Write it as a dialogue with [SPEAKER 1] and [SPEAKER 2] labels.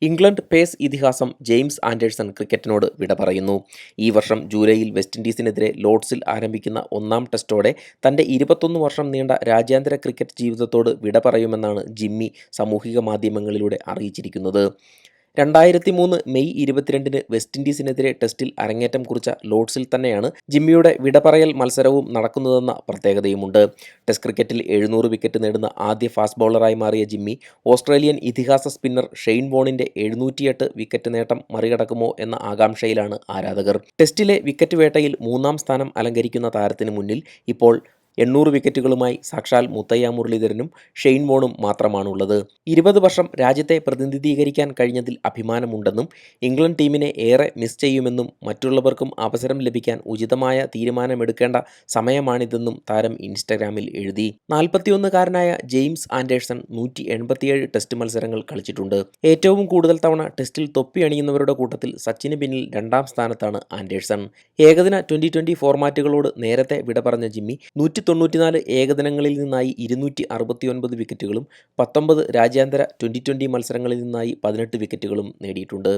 [SPEAKER 1] England pace ഇതിഹാസം James Anderson ക്രിക്കറ്റിനോട് വിട പറയുന്നു. ഈ വർഷം ജൂലൈയിൽ വെസ്റ്റ് ഇൻഡീസിനെതിരെ ലോർഡ്സിൽ ആരംഭിക്കുന്ന ഒന്നാം ടെസ്റ്റോടെ തൻ്റെ 21 വർഷം നീണ്ട രാജ്യാന്തര ക്രിക്കറ്റ് ജീവിതത്തോട് വിട പറയുമെന്നാണ് ജിമ്മി സാമൂഹിക മാധ്യമങ്ങളിലൂടെ അറിയിച്ചിരിക്കുന്നത്. 2003 മെയ് 22 വെസ്റ്റ് ഇൻഡീസിനെതിരെ ടെസ്റ്റിൽ അരങ്ങേറ്റം കുറിച്ച ലോർഡ്സിൽ തന്നെയാണ് ജിമ്മിയുടെ വിടപറയൽ മത്സരവും നടക്കുന്നതെന്ന പ്രത്യേകതയുമുണ്ട്. ടെസ്റ്റ് ക്രിക്കറ്റിൽ 700 വിക്കറ്റ് നേടുന്ന ആദ്യ ഫാസ്റ്റ് ബൗളറായി മാറിയ ജിമ്മി ഓസ്ട്രേലിയൻ ഇതിഹാസ സ്പിന്നർ ഷെയ്ൻ വോണിന്റെ 708 വിക്കറ്റ് നേട്ടം മറികടക്കുമോ എന്ന ആകാംക്ഷയിലാണ് ആരാധകർ. ടെസ്റ്റിലെ വിക്കറ്റ് വേട്ടയിൽ 3-ാം സ്ഥാനം അലങ്കരിക്കുന്ന താരത്തിന് മുന്നിൽ ഇപ്പോൾ 800 വിക്കറ്റുകളുമായി സാക്ഷാൽ മുത്തയ്യ മുരളീധരനും ഷെയ്ൻ വോണും മാത്രമാണുള്ളത്. 20 വർഷം രാജ്യത്തെ പ്രതിനിധീകരിക്കാൻ കഴിഞ്ഞതിൽ അഭിമാനമുണ്ടെന്നും ഇംഗ്ലണ്ട് ടീമിനെ ഏറെ മിസ് ചെയ്യുമെന്നും മറ്റുള്ളവർക്കും അവസരം ലഭിക്കാൻ ഉചിതമായ തീരുമാനമെടുക്കേണ്ട സമയമാണിതെന്നും താരം ഇൻസ്റ്റഗ്രാമിൽ എഴുതി. 41-കാരനായ ജെയിംസ് ആൻഡേഴ്സൺ 187 ടെസ്റ്റ് മത്സരങ്ങൾ കളിച്ചിട്ടുണ്ട്. ഏറ്റവും കൂടുതൽ തവണ ടെസ്റ്റിൽ തൊപ്പി അണിയുന്നവരുടെ കൂട്ടത്തിൽ സച്ചിന് പിന്നിൽ 2-ാം സ്ഥാനത്താണ് ആൻഡേഴ്സൺ. ഏകദിന T20 ഫോർമാറ്റുകളോട് നേരത്തെ വിട പറഞ്ഞ ജിമ്മി 194 ഏകദിനങ്ങളിൽ നിന്നായി 269 വിക്കറ്റുകളും 19 രാജ്യാന്തര T20 മത്സരങ്ങളിൽ നിന്നായി 18 വിക്കറ്റുകളും നേടിയിട്ടുണ്ട്.